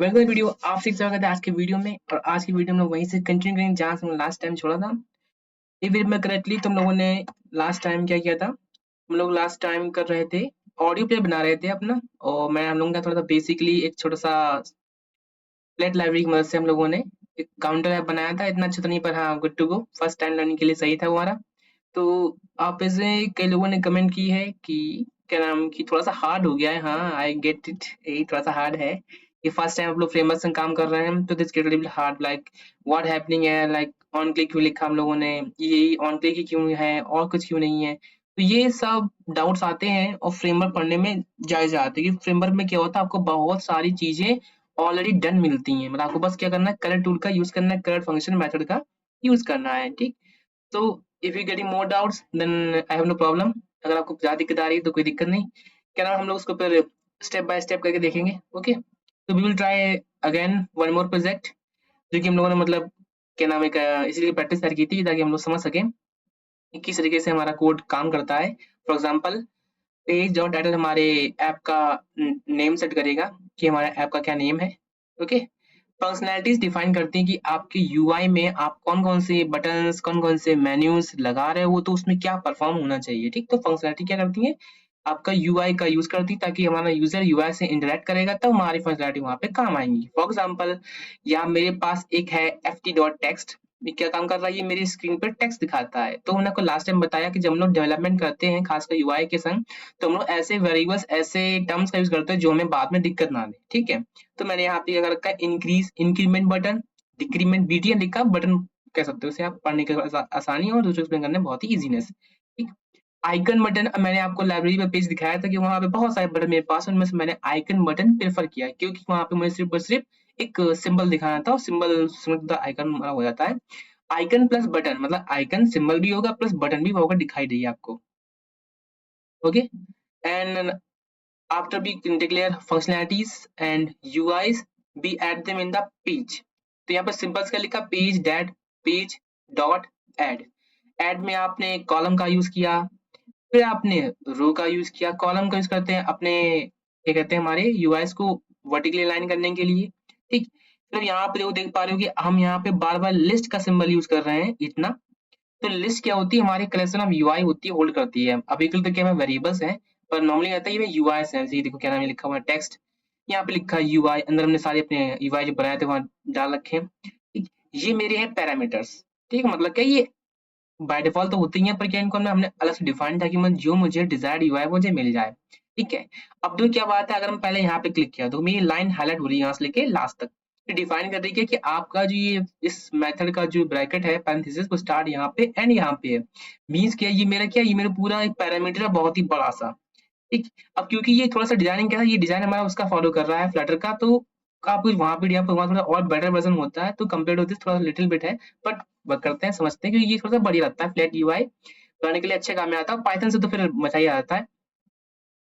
Welcome video. आप सीख स्वागत है आज के वीडियो में। और आज की वीडियो में वहीं से कंटिन्यू करेंगे जहाँ से हम लास्ट टाइम छोड़ा था। इफ मैं करेक्टली तुम लोगों ने लास्ट टाइम क्या किया था, हम लोग लास्ट टाइम कर रहे थे ऑडियो प्ले बना रहे थे अपना। और मैं हम लोगों का थोड़ा सा बेसिकली एक छोटा सा प्लेट लाइब्रेरी की मदद से हम लोगों ने एक काउंटर ऐप बनाया था। इतना अच्छा तो नहीं, पर हाँ good to go, first time learning के लिए सही था वो हमारा। तो आप ऐसे कई लोगों ने कमेंट की है कि क्या नाम कि थोड़ा सा हार्ड हो गया है। हाँ आई गेट इट, यही थोड़ा सा हार्ड है। ये फर्स्ट टाइम आप लोग फ्रेमवर्क से काम कर रहे हैं तो this get little hard. Like what happening है, लाइक ऑन क्लिक क्यों लिखा हम लोगों ने, यही ऑन क्लिक ही क्यों है और कुछ क्यों नहीं है। तो ये सब डाउट्स आते हैं और फ्रेमवर्क पढ़ने में जायज आते हैं कि फ्रेमवर्क में क्या होता है, आपको बहुत सारी चीजें ऑलरेडी डन मिलती हैं। मतलब आपको बस क्या करना है, कलर टूल का यूज करना है, कलर फंक्शन मेथड का यूज करना है, ठीक। तो if you getting more doubts then I have no problem. अगर आपको ज्यादा दिक्कत आ रही है तो कोई दिक्कत नहीं। क्या नाम हम लोग उसको फिर स्टेप बाय स्टेप करके देखेंगे। ओके, तो we will try again one more project जो कि हम लोगों ने मतलब क्या नाम एक इसीलिए प्रैक्टिस तैयार की थी ताकि हम लोग समझ सकें कि किस तरीके से हमारा कोड काम करता है। For example page dot title हमारे ऐप का नेम सेट करेगा कि हमारे ऐप का क्या नेम है। ओके, फंक्शनैलिटीज डिफाइन करती हैं कि आपके यूआई में आप कौन कौन से बटन्स कौन कौन से मेन्यूज लगा रहे हो, तो उसमें क्या परफॉर्म होना चाहिए, ठीक। तो फंक्शनैलिटी क्या करती है, आपका यूआई का यूज करती है ताकि हमारा यूजर यूआई से इंटरेक्ट करेगा तब हमारी फंक्शनैलिटी वहां पे काम आएंगी। फॉर एग्जाम्पल यहाँ मेरे पास एक है ft डॉट टेक्स्ट, ये क्या काम कर रहा है, ये मेरी स्क्रीन पर टेक्स्ट दिखाता है। तो हमने आपको लास्ट टाइम बताया कि जब हम लोग डेवलपमेंट करते हैं खासकर यूआई के संग, तो हम लोग ऐसे वेरिएबल्स ऐसे टर्म्स का यूज करते हैं जो हमें बाद में दिक्कत ना दे, ठीक है। तो मैंने यहाँ पे क्या रखा है, increase increment button, decrement BTN लिखा, बटन कह सकते हो इसे आप, पढ़ने के आसानी और दूसरे एक्सप्लेन करने में बहुत ही इजीनेस, ठीक। आइकन बटन मैंने आपको लाइब्रेरी में पेज दिखाया था कि वहां पे बहुत सारे बटन मेरे पास, उनमें से मैंने आइकन बटन प्रेफर किया है क्योंकि वहां पे मुझे सिर्फ और सिर्फ एक सिंबल दिखाना था और सिंबल आइकन हमारा हो जाता है। आइकन प्लस बटन मतलब आइकन सिंबल भी होगा प्लस बटन भी होगा, दिखाई देगी आपको। Okay, and after we can declare functionalities and UIs, we add them in the page। तो यहाँ पर सिंपल क्या लिखा, page that page dot add. Add में आपने कॉलम का यूज किया, फिर आपने रो का यूज किया। कॉलम का यूज करते हैं अपने क्या कहते हैं हमारे यूआईस को वर्टिकली अलाइन करने के लिए, ठीक। फिर यहाँ पे देखो, देख पा रहे हो कि हम यहाँ पे बार बार लिस्ट का सिंबल यूज कर रहे हैं इतना। तो लिस्ट क्या होती है, हमारी कलेक्शन ऑफ यूआई होती है, होल्ड करती है। अभी के लिए तो क्या है वेरिएबल्स हैं, पर नॉर्मली आता है ये यूआई है। जैसे ये देखो क्या नाम है लिखा हुआ है, टेक्स्ट। यहाँ पे लिखा है यूआई, अंदर हमने सारे अपने यूआई जो बनाए थे वहां डाल रखे हैं, ठीक। ये मेरे हैं पैरामीटर्स, ठीक है। मतलब क्या ये बाय डिफॉल्ट तो होती ही है, पर क्या इनको हमने अलग से डिफाइन ताकि जो मुझे डिजायर्ड यूआई मुझे मिल जाए, ठीक है। अब तो क्या बात है, अगर हम पहले यहाँ पे क्लिक किया तो मेरी लाइन हाईलाइट हो रही है यहाँ से लेके लास्ट तक। डिफाइन कर रही है कि आपका जो ये इस मेथड का जो ब्रैकेट है पैरेंथेसिस वो स्टार्ट यहाँ पे एंड यहाँ पे है। मींस क्या ये मेरा क्या, ये मेरा पूरा एक पैरामीटर है बहुत ही बड़ा सा, ठीक। अब क्योंकि ये थोड़ा सा डिजाइनिंग क्या है, ये डिजाइन हमारा उसका फॉलो कर रहा है फ्लटर का, तो आप वहाँ पे यहाँ पे वहाँ थोड़ा और बेटर वर्जन होता है, तो कम्पेयर टू दिस थोड़ा लिटिल बिट है। बट वर्क करते हैं, समझते हैं क्योंकि ये थोड़ा सा बढ़िया लगता है, फ्लैट यूआई बनाने के लिए अच्छे काम में आता है। पाइथन से तो फिर मजा ही आ जाता है।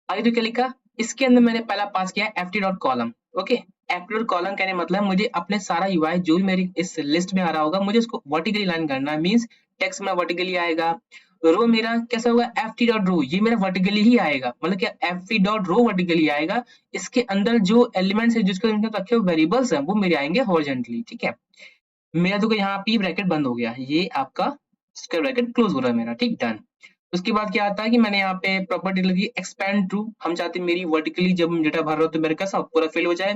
आगे तो क्या लिखा, इसके अंदर मैंने पहला पास किया ft dot column. Okay, ft dot column कहने मतलब मुझे अपने सारा यूआई जो भी मेरी इस लिस्ट में आ रहा होगा मुझे उसको वर्टिकली लाइन करना है। मींस टेक्स्ट में वर्टिकली आएगा। रो मेरा कैसा होगा, ft डॉट रो, ये मेरा वर्टिकली ही आएगा। मतलब क्या ft डॉट रो वर्टिकली आएगा। इसके अंदर जो एलिमेंट्स है जिसको इनके रखे हुए वेरिएबल्स हैं वो मेरे आएंगे हॉरिजॉन्टली, ठीक है। मेरा तो यहाँ पे ब्रैकेट बंद हो गया, ये आपका स्क्वायर ब्रैकेट क्लोज हो रहा है मेरा, ठीक, डन। उसके बाद क्या आता है कि मैंने यहाँ पे प्रॉपर्टी लगी एक्सपैंड टू, हम चाहते हैं मेरी वर्टिकली जब डेटा भर रहा हो तो मेरे कैसा पूरा फिल हो जाए।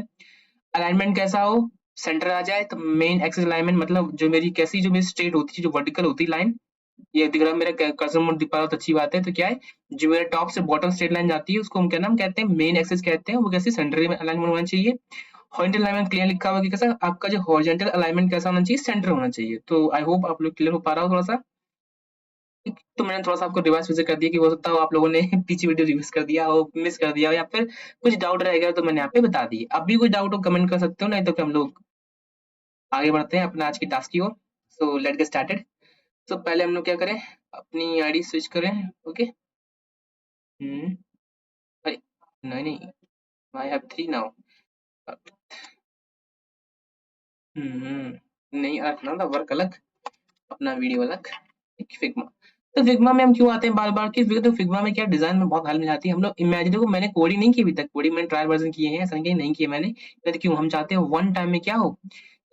अलाइनमेंट कैसा हो, सेंटर आ जाए। तो मेन एक्सिस अलाइनमेंट मतलब जो मेरी कैसी जो मेरी स्ट्रेट होती है, जो वर्टिकल होती है लाइन, ये दिख रहा है मेरा कर्सर मोड दिख पा रहा हो तो अच्छी बात है। तो क्या है, जो मेरा टॉप से बॉटम स्ट्रेट लाइन जाती है उसको हम क्या नाम कहते हैं, मेन एक्सिस कहते हैं। वो कैसे सेंटर में अलाइनमेंट होना चाहिए। हॉरिजॉन्टल अलाइनमेंट क्लियर लिखा हुआ कि कैसा आपका जो हॉरिजॉन्टल अलाइनमेंट कैसा होना चाहिए, सेंटर होना चाहिए। तो आई होप आप लोग क्लियर हो पा रहा हो थोड़ा सा। तो मैंने थोड़ा सा आपको रिवाइज फिर कर दिया कि हो सकता हो आप लोगों ने पीछे वीडियो रिव्यूज कर दिया हो, मिस कर दिया हो, या फिर कुछ डाउट रह गया तो मैंने यहाँ पे बता दी। अब भी कोई डाउट हो कमेंट कर सकते हो, नहीं तो फिर हम लोग आगे बढ़ते हैं अपना आज की टास्क की ओर। So let get started. तो पहले हम लोग क्या करें, अपनी आईडी स्विच करें। ओके, हम्म, अरे नहीं नहीं, आई हैव 3 नाउ। नहीं, रखना था वर्क अलग, अपना वीडियो अलग, एक फिग्मा। तो फिग्मा में हम क्यों आते हैं बार बार की, तो फिग्मा में क्या डिजाइन में बहुत हेल्प मिल जाती है। हम लोग इमेजिन, देखो मैंने कोडिंग नहीं की अभी तक, कोडिंग मैंने ट्रायल वर्जन किए हैं, ऐसा नहीं किया मैंने, तो क्यों हम चाहते हैं वन टाइम में क्या हो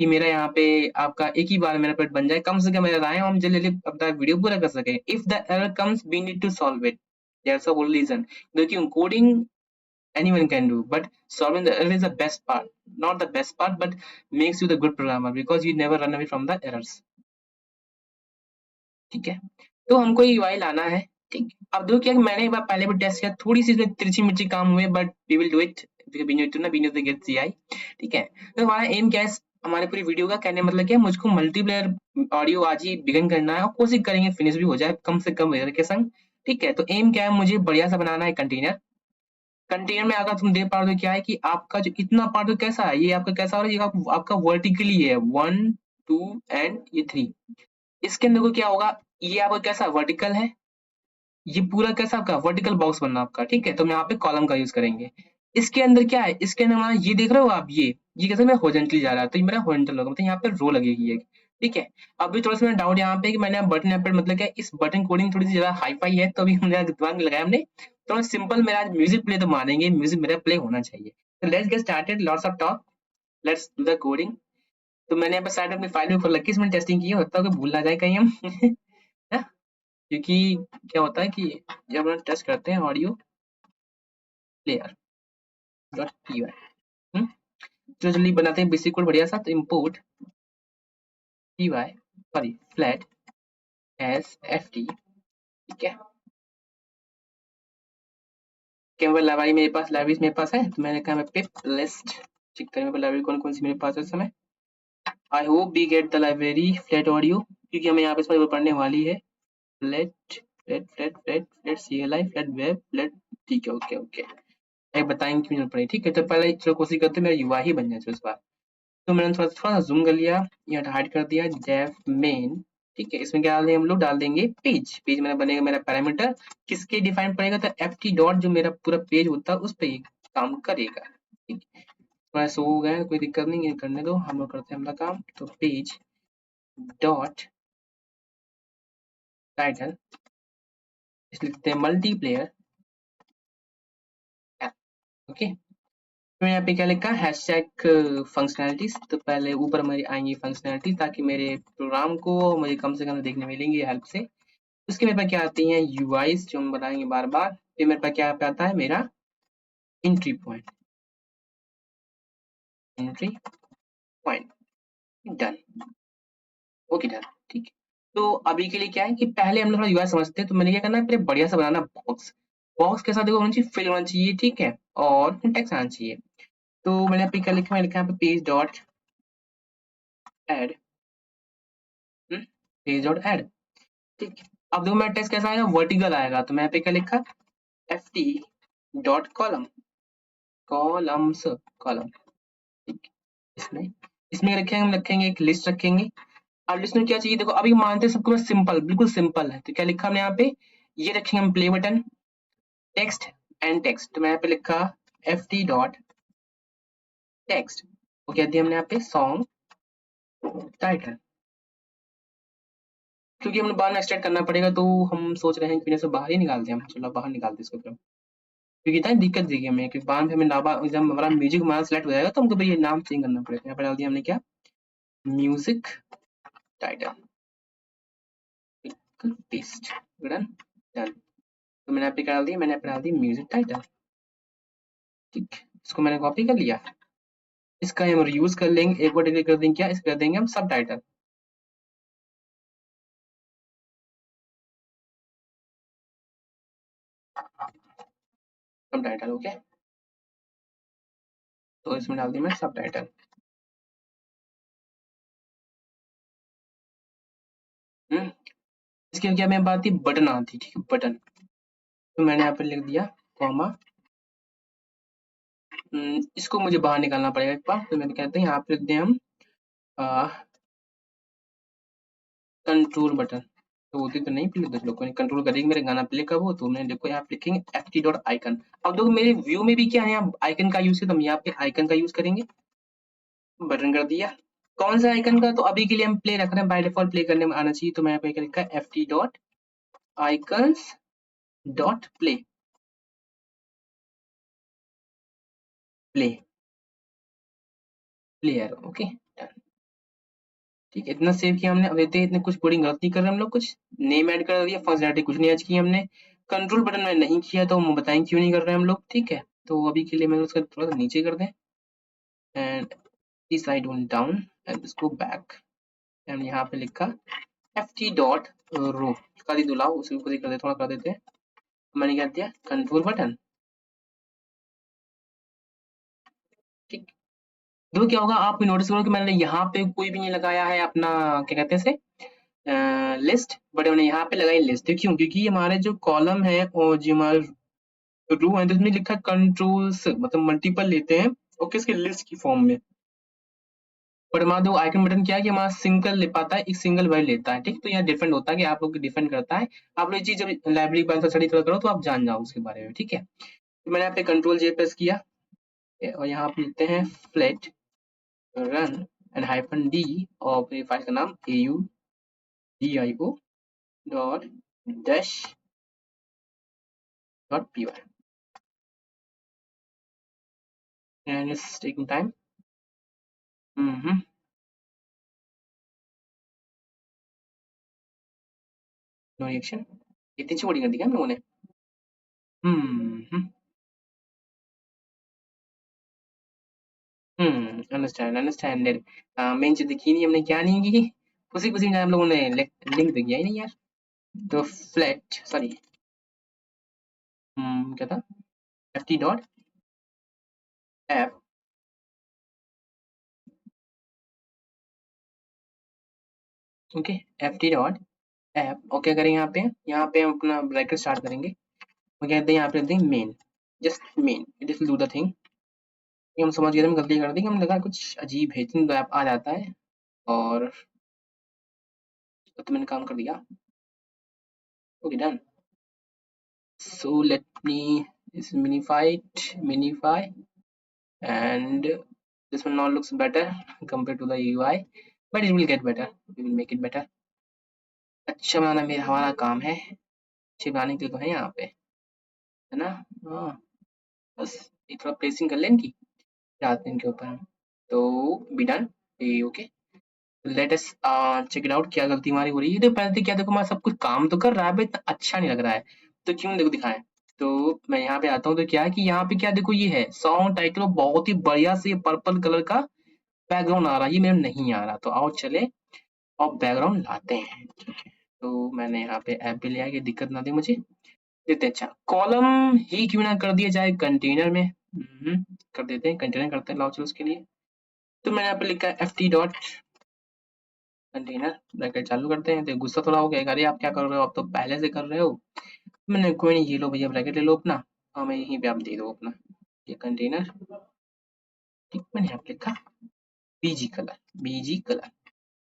कि मेरा यहाँ पे आपका एक ही बार मेरा प्रोडक्ट बन जाए, कम से कम मेरा राय हम जल्दी जल्दी अपना वीडियो पूरा कर सके। If the error comes we need to solve it, that's the whole reason. देखिए coding anyone can do, but solving the error is the best part, not the best part, but makes you the good programmer because you never run away from the errors। ठीक है, तो हमको ये UI लाना है। ठीक, अब देखो क्या कि मैंने एक बार पहले भी टेस्ट किया, थोड़ी सी इसमें तिरछी मिर्ची काम हुए, but we will do it, we need to ना, we need to get GI. ठीक है, तो हमारा एम क्या है हमारे पूरी वीडियो का, कहने मतलब क्या है, मुझको मल्टीप्लेयर ऑडियो आज ही बिगिन करना है और कोशिश करेंगे फिनिश भी हो जाए कम से कम एरर के संग। ठीक है, तो एम क्या है, मुझे बढ़िया सा बनाना है कंटेनर। कंटेनर में अगर तुम देख पा रहे हो क्या है कि आपका जो इतना पार्ट है कैसा है, ये आपका कैसा हो रहा है, ये आपका वर्टिकली है 1 2 एंड ये 3। इसके अंदर को क्या होगा, ये आपका कैसा वर्टिकल है, ये पूरा कैसा आपका वर्टिकल बॉक्स बनना आपका। ठीक है, तो हम यहाँ पे कॉलम का यूज करेंगे। इसके अंदर क्या है, इसके अंदर हमारा ये देख रहे हो आप, ये कैसे मेरा हॉरिजॉन्टली जा रहा है, तो ये मेरा हॉरिजॉन्टल होगा, मतलब यहाँ पे रो लगेगी एक। ठीक है, अभी थोड़ा सा मेरा डाउट यहाँ पे कि मैंने बटन यहाँ पे मतलब क्या इस बटन कोडिंग थोड़ी सी ज्यादा हाई फाई है, तो अभी मेरा दिमाग में लगाया हमने, तो सिंपल मेरा आज म्यूजिक प्ले तो मानेंगे, म्यूजिक मेरा प्ले होना चाहिए। तो let's get started, lots of talk, let's do the coding. तो मैंने यहाँ पे साइड अपनी फाइल में खोल रखी है, इसमें टेस्टिंग की है, होता है कि भूल ना जाए कहीं हम है? क्योंकि क्या होता है कि जब हम टेस्ट करते हैं audio player dot P Y, जो जल्दी बनाते हैं बेसिक कोड बढ़िया सा, तो import P Y sorry flet S F T. ठीक है, केवल लाइब्रेरी मेरे पास, लाइब्रेरी मेरे पास है, तो मैंने कहा मैं पिप लिस्ट चेक करें मेरे लाइब्रेरी कौन कौन सी मेरे पास है इस समय। I hope we get the library flet audio, क्योंकि हमें यहाँ पे इस पर पढ़ने वाली है flet flet flet flet flet C L I flet web flet. ठीक है, ओके ओके, बताएंगे क्यों जरूरत पड़ी। ठीक है, तो पहले चलो कोशिश करते हैं मेरा युवा ही बन जाए इस बार। तो मैंने थोड़ा थोड़ा जूम कर लिया, यहाँ हाइड कर दिया डेफ मेन। ठीक है, इसमें क्या डाल देंगे हम लोग, डाल देंगे पेज। पेज मेरा बनेगा मेरा पैरामीटर किसके डिफाइन पड़ेगा, तो एफ टी डॉट जो मेरा पूरा पेज होता है उस पर ये काम करेगा। ठीक, थोड़ा सो हो गया, कोई दिक्कत नहीं है, करने दो, हम लोग करते हैं अपना काम। तो पेज डॉट टाइटल, इसलिए लिखते हैं मल्टीप्लेयर। ओके, तो यहाँ पे क्या लिखा है, हैशटैग फंक्शनैलिटीज। तो पहले ऊपर मेरी आएंगी फंक्शनैलिटी, ताकि मेरे प्रोग्राम को मुझे कम से कम देखने मिलेंगी हेल्प से। उसके मेरे पास क्या आती हैं यूआईज, जो हम बनाएंगे बार बार। फिर मेरे पास क्या पे आता है मेरा entry point, entry point done, okay done. ठीक है, तो अभी के लिए क्या है कि पहले हम लोग थोड़ा यूआई समझते हैं, तो मैंने क्या करना है, पहले बढ़िया सा बनाना बॉक्स। बॉक्स के साथ देखो होना चाहिए, फिल होना चाहिए। ठीक है, और टेक्स्ट आना चाहिए। तो मैंने अभी क्या लिखा, मैंने लिखा यहाँ पे page dot add, page dot add. ठीक है, अब देखो मेरा टेक्स्ट कैसा आएगा, वर्टिकल आएगा, तो मैं यहाँ पे क्या लिखा, F T dot column, columns column. ठीक है, इसमें इसमें रखेंगे, हम रखेंगे एक लिस्ट रखेंगे। अब लिस्ट में क्या चाहिए, देखो अभी मानते हैं सबको बस सिंपल, बिल्कुल सिंपल है, तो क्या लिखा हमने यहाँ पे, ये रखेंगे हम play button, text and text. तो मैं यहाँ पे लिखा एफ टी डॉट टेक्स्ट, वो क्या दिया हमने यहाँ पे सॉन्ग टाइटल। क्योंकि हमने बाद में एक्सटेंड करना पड़ेगा, तो हम सोच रहे हैं कि इसे बाहर ही निकालते हैं हम, चलो बाहर निकालते हैं इसको फिर, क्योंकि इतना दिक्कत देगी हमें, क्योंकि बाद में हमें नाबा जब हमारा म्यूजिक हमारा सेलेक्ट हो जाएगा, तो हमको भाई ये नाम चेंज करना पड़ेगा। यहाँ पे डाल दिया हमने क्या, music title, paste, done done. तो मैंने यहाँ पे क्या डाल दिया, मैंने यहाँ पे डाल दी म्यूजिक टाइटल। ठीक, इसको मैंने कॉपी कर लिया, इसका हम यूज कर लेंगे, एक बार डिलीट कर देंगे क्या, इस कर देंगे हम सब टाइटल। सब टाइटल ओके, तो इसमें डाल दिया मैं सब टाइटल। इसके क्या मैं बात थी, बटन आती, ठीक है बटन, तो मैंने यहाँ पे लिख दिया कॉमा, इसको मुझे बाहर निकालना पड़ेगा एक बार, तो मैंने कहते हैं यहाँ पे लिख दें हम कंट्रोल बटन। तो होती तो नहीं प्ले, लोग कंट्रोल करेंगे मेरे गाना प्ले कब हो, तो मैंने देखो यहाँ पे लिखेंगे एफ डॉट आइकन। अब देखो मेरे व्यू में भी क्या है, यहाँ आइकन का यूज है, तो हम यहाँ पे आइकन का यूज करेंगे, बटन कर दिया। कौन सा आइकन का, तो अभी के लिए हम प्ले रख रहे हैं, बाय डिफॉल्ट प्ले करने में आना चाहिए, तो मैं यहाँ पे लिखा है F T dot icons dot play player। Okay, ठीक है, इतना सेव किया हमने। अब देखते हैं इतने कुछ कोडिंग गलत नहीं कर रहे हम लोग, कुछ नेम ऐड कर दिया, फंक्शनैलिटी कुछ नहीं ऐड की हमने, कंट्रोल बटन में नहीं किया तो हम बताएंगे क्यों नहीं कर रहे हैं हम लोग। ठीक है, तो अभी के लिए मैं उसका थोड़ा सा नीचे कर दें एंड इस साइड वन डाउन एंड इसको बैक एंड यहाँ पे लिखा ft डॉट रो कर दी दुलाओ, उसी को कर दे, थोड़ा कर देते हैं। मैंने क्या दिया, कंट्रोल बटन। ठीक, देखो क्या होगा, आप नोटिस करो कि मैंने यहाँ पे कोई भी नहीं लगाया है अपना, क्या कहते हैं इसे, लिस्ट, बट मैंने यहाँ पे लगाई लिस्ट। क्यों? क्योंकि हमारे जो कॉलम है और जो हमारे रो है तो उसमें लिखा है कंट्रोल्स, मतलब मल्टीपल लेते हैं और किसके, लिस्ट की फॉर्म में। बट हमारा जो आइकन बटन क्या है कि हमारा सिंगल ले पाता है, एक सिंगल वर्ड लेता है। ठीक, तो यहाँ डिफरेंट होता है कि आप लोग डिफरेंट करता है। आप लोग ये चीज जब लाइब्रेरी पर स्टडी करो तो आप जान जाओ उसके बारे में। ठीक है, तो मैंने यहाँ पे कंट्रोल जे प्रेस किया और यहाँ पे लिखते हैं flet run and hyphen D और अपनी फाइल का नाम audio dot dash dot py and it's taking time। Hmm, no reaction, इतनी छोटी कर दी क्या हम लोगों ने। हम्म अंडरस्टैंड अंडरस्टैंडेड। मेन चीज दिखी नहीं, हमने क्या नहीं की, उसी उसी में हम लोगों ने लिंक तो किया ही नहीं यार। तो फ्लैट सॉरी, क्या था, ft dot app. Okay, ft dot app और क्या करेंगे यहाँ पे हम अपना ब्रैकेट स्टार्ट करेंगे और कहते हैं यहाँ पे लिखते हैं main, just main, it will do the thing. हम समझ गए, हम गलती कर दी, हम लगा कुछ अजीब है, इतनी ऐप आ जाता है और तो मैंने काम कर दिया। Okay done, so let me is minify and this one now looks better compared to the UI, but it will get better, we will make it better। अच्छा बनाना मेरा हमारा काम है, अच्छे बनाने के लिए तो है यहाँ पे, है ना। हाँ, बस एक थोड़ा प्लेसिंग कर लें इनकी, जाते हैं इनके ऊपर हम। तो be done, okay, let us check it out, क्या गलती हमारी हो रही है। तो पहले तो क्या, देखो हमारा सब कुछ काम तो कर रहा है बट इतना अच्छा नहीं लग रहा है, तो क्यों, देखो दिखाएं। तो मैं यहाँ पे आता हूँ तो क्या है कि यहाँ पे क्या देखो, ये है सॉन्ग टाइटल और बहुत ही बढ़िया से पर्पल कलर का बैकग्राउंड आ रहा है, ये मेरे नहीं आ रहा। तो आओ चले और बैकग्राउंड लाते हैं। ठीक है, तो मैंने यहाँ पे ऐप भी लिया कि दिक्कत ना दे मुझे। देते हैं, अच्छा कॉलम ही क्यों ना कर दिया जाए कंटेनर में। कर देते हैं, कंटेनर करते हैं, लाओ चलो उसके लिए। तो मैंने यहाँ पे लिखा है ft डॉट कंटेनर, ब्रैकेट चालू करते हैं। तो गुस्सा थोड़ा हो गया, अरे आप क्या कर रहे हो, आप तो पहले से कर रहे हो। मैंने कोई नहीं, ये लो भैया ब्रैकेट ले लो अपना, हमें यहीं पे आप दे दो अपना ये कंटेनर। ठीक, मैंने यहाँ पे लिखा बीजी कलर।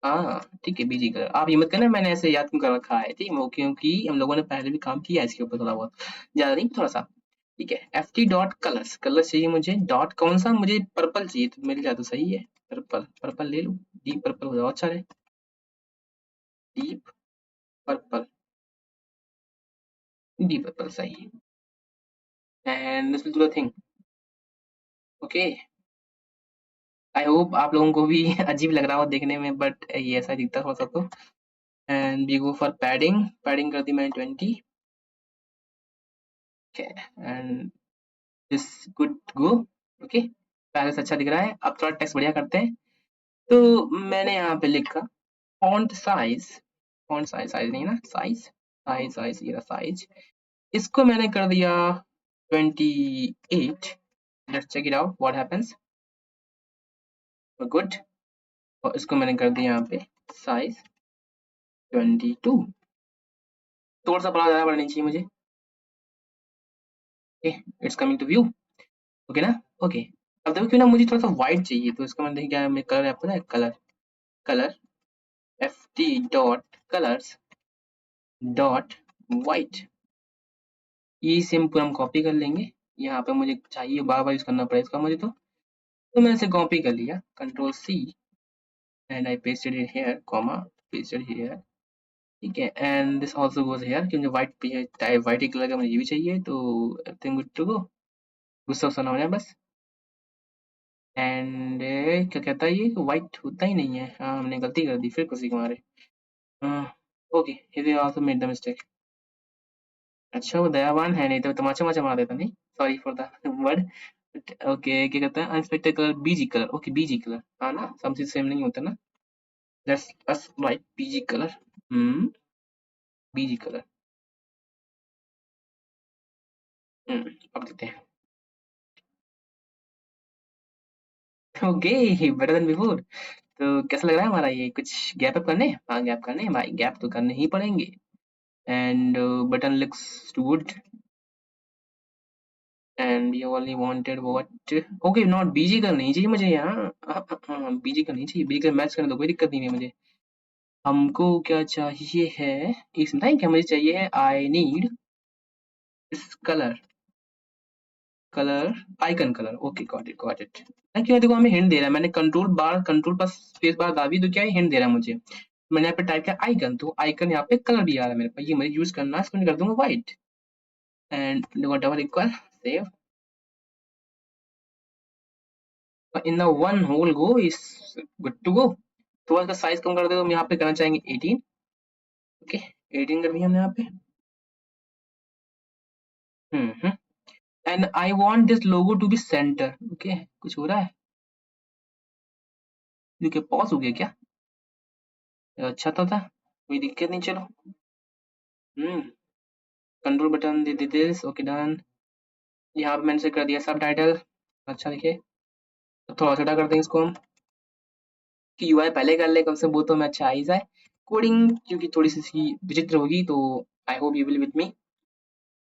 हाँ ठीक है, बीजी कलर। आप ये मत करना मैंने ऐसे याद क्यों कर रखा है, ठीक है, क्योंकि हम लोगों ने पहले भी काम किया है इसके ऊपर थोड़ा बहुत, ज्यादा नहीं थोड़ा सा। ठीक है, ft डॉट कलर्स, कलर चाहिए मुझे, डॉट कौन सा, मुझे पर्पल चाहिए, तो मिल जाए तो सही है। पर्पल, पर्पल ले लूं, डीप पर्पल हो जाओ, अच्छा है, डीप पर्पल, डीप पर्पल सही है। And this will do the thing. Okay, I hope आप लोगों को भी अजीब लग रहा हो देखने में, बट ये ऐसा दिखता है थोड़ा सा तो। And we go for padding, padding कर दी मैंने 20। Okay and this good go. Okay, पहले से अच्छा दिख रहा है, अब थोड़ा टेक्स्ट बढ़िया करते हैं। तो मैंने यहाँ पे लिखा font size, font size, size नहीं ना, साइज, साइज साइज ये रहा साइज, इसको मैंने कर दिया 28। Let's check it out what happens. Good, और इसको मैंने कर दिया यहाँ पे साइज 22, थोड़ा सा बड़ा ज्यादा बड़ा नहीं चाहिए मुझे। Okay, it's coming to view, okay ना। ओके, अब देखो क्यों ना, मुझे थोड़ा सा व्हाइट चाहिए, तो इसका मैंने देखिए क्या मैं कलर, आपको पता है colour, colour ft dot colours dot white, ये सेम पूरा हम कॉपी कर लेंगे। यहाँ पे मुझे चाहिए, बार बार यूज करना पड़ेगा इसका मुझे, तो मैंने इसे कॉपी कर लिया, control C and I pasted it here, comma, pasted here ठीक है, and this also goes here क्योंकि व्हाइट ही कलर का मुझे ये भी चाहिए, तो एवरीथिंग गुड टू गो। गुस्सा वुस्सा ना हो जाए बस। एंड क्या कहता है ये, व्हाइट होता ही नहीं है। हाँ, हमने गलती कर दी फिर खुशी के मारे। हाँ, okay, here we also made the mistake. अच्छा वो दयावान है, नहीं तो तमाचा वमाचा मार देता। नहीं, sorry for the word. Okay, क्या कहता है, unexpected colour BG colour. Okay, BG colour, हाँ ना, सब चीज सेम नहीं होता ना। Let's us right BG colour. Hmm, BG colour. अब देखते हैं। Okay, better than before. तो कैसा लग रहा है हमारा ये, कुछ गैप अप करने? हाँ, गैप करने हैं भाई, गैप तो करने ही पड़ेंगे। And button looks good. And you only wanted what? Okay, not BG colour नहीं चाहिए मुझे यहाँ। बीजी कलर नहीं चाहिए, बीजी कलर मैच करने दो, कोई दिक्कत नहीं है मुझे। हमको क्या चाहिए है, इसमें बताएं क्या मुझे चाहिए है। आई नीड इस colour, colour icon colour. Okay, got it got it. क्यों, देखो हमें हिंट दे रहा है, मैंने कंट्रोल पर स्पेस बार दाबी तो क्या है, हिंट दे रहा है मुझे। मैंने यहाँ पे टाइप किया आइकन, तो आइकन यहाँ पे कलर भी आ रहा है मेरे पास, ये मुझे यूज करना है, इसको मैं कर दूंगा white. And whatever equal save in the one whole go is good to go. थोड़ा सा साइज कम कर दे, तो हम यहाँ पे करना चाहेंगे 18। ओके, 18 कर दिया हमने यहाँ पे। Hmm, and I want this logo to be centre. Okay, कुछ हो रहा है, क्योंकि पॉज हो गया क्या? अच्छा था कोई दिक्कत नहीं, चलो। हम्म, कंट्रोल बटन दे देते, ओके डन। यहाँ पे मैंने से कर दिया सब टाइटल। अच्छा, देखिए, तो थोड़ा छोटा कर देंगे इसको हम, कि यूआई पहले कर ले कम से, वो तो मैं अच्छा आई जाए। कोडिंग क्योंकि थोड़ी सी विचित्र होगी, तो I hope you will with me.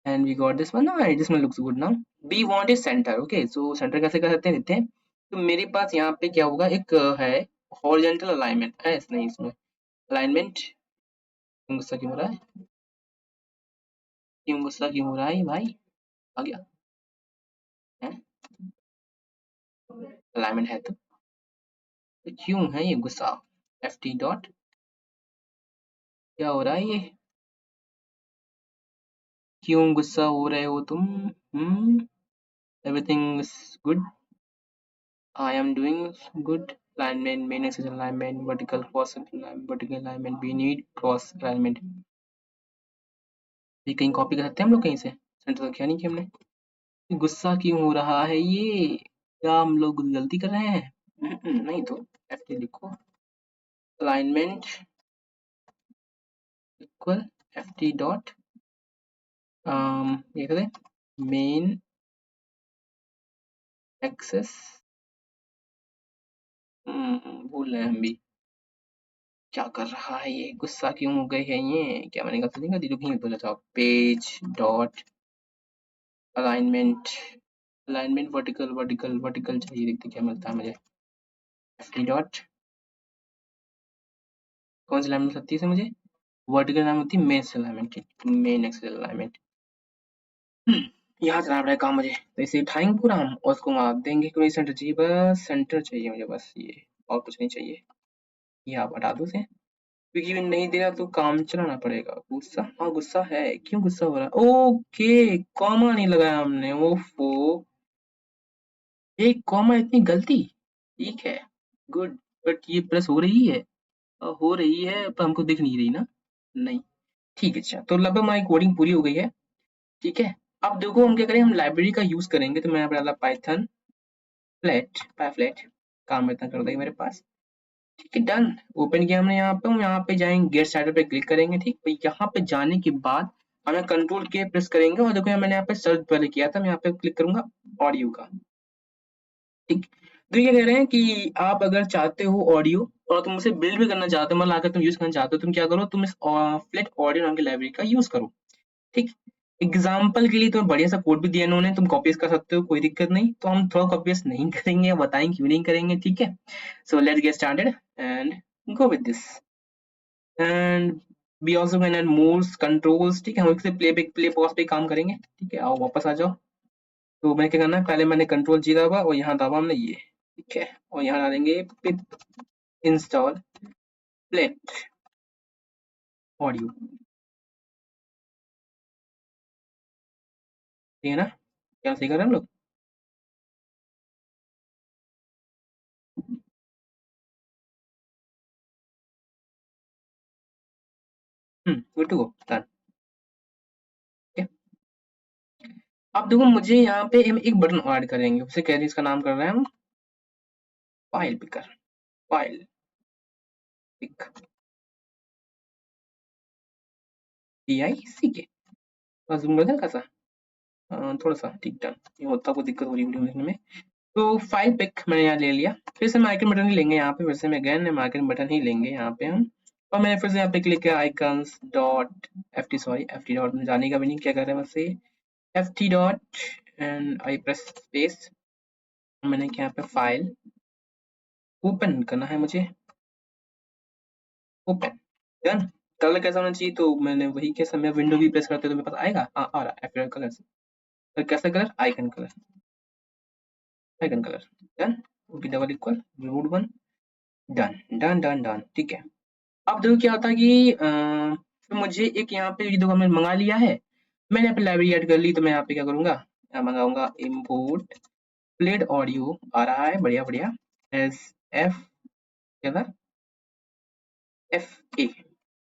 And we got this one, this one looks good now. We want is centre. Okay, so centre कैसे कर सकते हैं, देखते हैं। तो मेरे पास यहाँ पे क्या होगा, एक है हॉरिजॉन्टल अलाइनमेंट है, नहीं इसमें अलाइनमेंट। गुस्सा क्यों हो रहा है, क्यों गुस्सा क्यों हो रहा है भाई? आ गया है, अलाइनमेंट है तो क्यों है ये गुस्सा? एफ टी डॉट, क्या हो रहा है ये, क्यों गुस्सा हो रहे हो तुम? Everything is good, I am doing good. Alignment, main axis alignment, vertical cross alignment, vertical alignment, we need cross alignment. ये कहीं कॉपी कर सकते हैं हम लोग कहीं से, सेंटर तो किया नहीं कि हमने। गुस्सा क्यों हो रहा है ये, क्या हम लोग गलती कर रहे हैं? नहीं तो एफ टी लिखो, alignment equal F T dot, ये करें मेन एक्सेस। भूल रहे हैं हम भी, क्या कर रहा है ये, गुस्सा क्यों हो गए हैं ये, क्या मैंने गलती नहीं कर दी? रुकिए तो जाओ, page dot alignment, alignment vertical vertical vertical चाहिए, देखते क्या मिलता है मुझे। एफ टी डॉट, कौन सी अलाइनमेंट लगती है इसे मुझे? वर्टिकल अलाइनमेंट होती है main alignment, main axis alignment. यहाँ चला रहा है काम मुझे, तो इसे उठाएंगे पूरा हम और उसको मार्क देंगे, कोई सेंटर चाहिए, बस सेंटर चाहिए मुझे, बस ये, और कुछ नहीं चाहिए। ये आप हटा दो इसे, क्योंकि ये नहीं दे रहा तो काम चलाना पड़ेगा। गुस्सा, हाँ गुस्सा है, क्यों गुस्सा हो रहा है? ओके, कॉमा नहीं लगाया हमने, ओफो, एक कॉमा इतनी गलती। ठीक है, गुड, बट ये प्रेस हो रही है, हो रही है पर हमको दिख नहीं रही ना। नहीं, ठीक है, अच्छा, तो लगभग हमारी कोडिंग पूरी हो गई है। ठीक है, अब देखो हम क्या करें, हम लाइब्रेरी का यूज करेंगे, तो मैं यहाँ पे डाला पाइथन फ्लैट, पाइफ्लेट, काम इतना कर देगा मेरे पास। ठीक है, डन। ओपन किया हमने, यहाँ पे हम यहाँ पे जाएंगे, गेट स्टार्टर पे क्लिक करेंगे। ठीक है, यहाँ पे जाने के बाद हमें कंट्रोल के प्रेस करेंगे, और देखो मैंने यहाँ पे सर्च पहले किया था, मैं यहाँ पे क्लिक करूंगा ऑडियो का। ठीक, तो ये कह रहे हैं कि आप अगर चाहते हो ऑडियो, और तुम उसे बिल्ड भी करना चाहते हो, मतलब अगर तुम यूज करना चाहते हो, तुम क्या करो, तुम इस फ्लैट ऑडियो नाम की लाइब्रेरी का यूज करो। ठीक, एग्जाम्पल के लिए तुम्हें बढ़िया सा कोड भी दिया इन्होंने, तुम कॉपीज कर सकते हो, कोई दिक्कत नहीं, तो हम थोड़ा कॉपीज नहीं करेंगे, बताएं क्यों नहीं करेंगे। ठीक है, so let's get started and go with this. And we also can add more controls. ठीक है, हम इससे प्ले बैक प्ले पॉज पे काम करेंगे। ठीक है, आओ वापस आ जाओ। तो मैंने क्या करना है, पहले मैंने कंट्रोल जी दबा और यहाँ दबा हमने ये। ठीक है, और यहाँ डालेंगे पिप इंस्टॉल प्लेट। ऑडियो, ठीक है ना? क्या सही कर रहे हैं हम लोग? Good to go, done. अब देखो मुझे यहाँ पे हम एक बटन ऐड करेंगे, उसे कह रहे इसका नाम कर रहे हैं हम file picker, file pick, PICK। बस जूम कर दें कैसा, थोड़ा सा ठीक ठाक, ये होता को दिक्कत हो रही है वीडियो देखने में। तो फाइल पिक मैंने यहाँ ले लिया, फिर से हम आइकन बटन ही लेंगे यहाँ पे, फिर से मैं अगेन हम आइकन बटन ही लेंगे यहाँ पे हम, और मैंने फिर से यहाँ पे क्लिक किया icons dot ft, sorry ft dot में जाने का भी नहीं, क्या कर रहे हैं वैसे ft dot and I press space, मैंने क्या यहाँ पे फाइल ओपन करना है मुझे, ओपन, डन। कलर कैसा होना चाहिए, तो मैंने वही कैसा, मैं विंडो भी प्रेस करते तो मेरे पास आएगा, हाँ आ रहा है कलर से, तो कैसा colour, icon colour, icon colour, done. Okay double equal remove one, done done done done, ठीक है। अब देखो क्या होता है कि फिर मुझे एक यहाँ पे ये देखो हमने मंगा लिया है, मैंने यहाँ पे लाइब्रेरी ऐड कर ली, तो मैं यहाँ पे क्या करूंगा, यहाँ मंगाऊंगा इम्पोर्ट प्लेड ऑडियो, आ रहा है बढ़िया बढ़िया, एस एफ क्या था, FA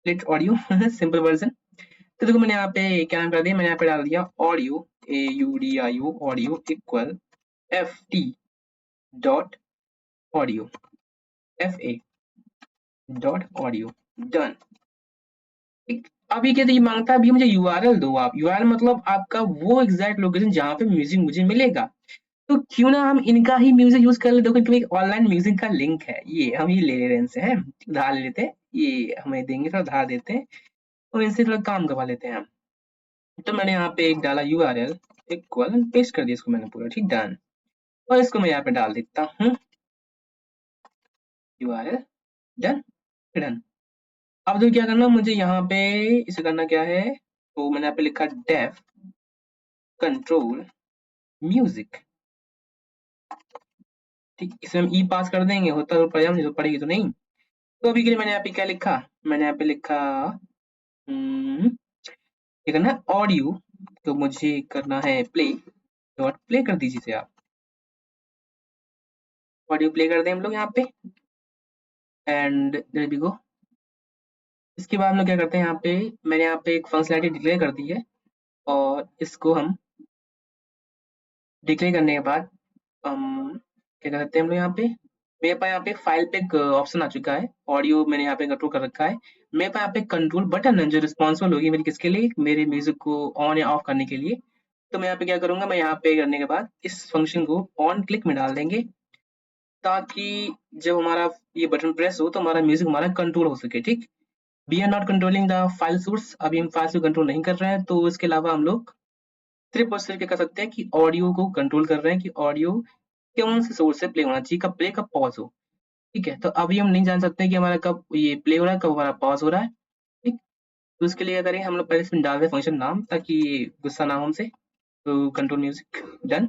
played audio simple version. तो देखो मैंने यहाँ पे क्या नाम कर दिया, मैंने यहाँ पे डाल दिया audio, AUDIO audio equal FT dot audio, FA dot audio, done. अभी क्या ये मांगता है, अभी मुझे URL दो आप, URL मतलब आपका वो एग्जैक्ट लोकेशन जहाँ पे म्यूजिक मुझे मिलेगा, तो क्यों ना हम इनका ही म्यूजिक यूज कर ले, देखो इनका एक ऑनलाइन म्यूजिक का लिंक है, ये हम ये ले ले रहे हैं इनसे, हैं उधार ले लेते हैं, ये हमें देंगे थोड़ा उधार देते हैं, और इनसे थोड़ा काम करवा लेते हैं हम। तो मैंने यहाँ पे एक डाला URL इक्वल, पेस्ट कर दिया इसको मैंने पूरा, ठीक डन। और इसको मैं यहाँ पे डाल देता हूँ URL, डन डन। अब तो क्या करना मुझे यहाँ पे, इसे करना क्या है, तो मैंने यहाँ पे लिखा डेफ कंट्रोल म्यूजिक, ठीक, इसमें हम ई पास कर देंगे, होता तो पढ़ नहीं तो पढ़ेगी तो नहीं। तो अभी के लिए मैंने यहाँ पे क्या लिखा, मैंने यहाँ पे लिखा ये करना है ऑडियो, तो मुझे करना है प्ले, डॉट प्ले कर दीजिए इसे आप, ऑडियो प्ले कर दें हम लोग यहाँ पे, एंड देयर वी गो। इसके बाद हम लोग क्या करते हैं, यहाँ पे मैंने यहाँ पे एक फंक्शनैलिटी डिक्लेयर कर दी है, और इसको हम डिक्लेयर करने के बाद क्या करते हैं हम लोग यहाँ पे, मेरे पास यहाँ पे फाइल पे एक ऑप्शन आ चुका है, ऑडियो मैंने यहाँ पे कंट्रोल कर रखा है, मेरे पास यहाँ पे कंट्रोल बटन है जो रिस्पॉन्सिबल होगी मेरी किसके लिए, मेरे म्यूजिक को ऑन या ऑफ करने के लिए। तो मैं यहाँ पे क्या करूंगा, मैं यहाँ पे करने के बाद इस फंक्शन को ऑन क्लिक में डाल देंगे, ताकि जब हमारा ये बटन प्रेस हो तो हमारा म्यूजिक हमारा कंट्रोल हो सके, ठीक। We are not controlling the file source, अभी हम फाइल को कंट्रोल नहीं कर रहे हैं, तो इसके अलावा हम लोग सिर्फ और सिर्फ क्या कर सकते हैं कि ऑडियो को कंट्रोल कर रहे हैं, कि ऑडियो कौन से सोर्स से प्ले होना चाहिए, कब प्ले कब पॉज हो, ठीक है। तो अभी हम नहीं जान सकते कि हमारा कब ये प्ले हो रहा है, कब हमारा पॉज हो रहा है, ठीक। तो उसके लिए क्या करेंगे हम लोग, पहले इसमें डाल दें फंक्शन नाम, ताकि ये गुस्सा ना हो हमसे। तो कंट्रोल म्यूजिक, डन।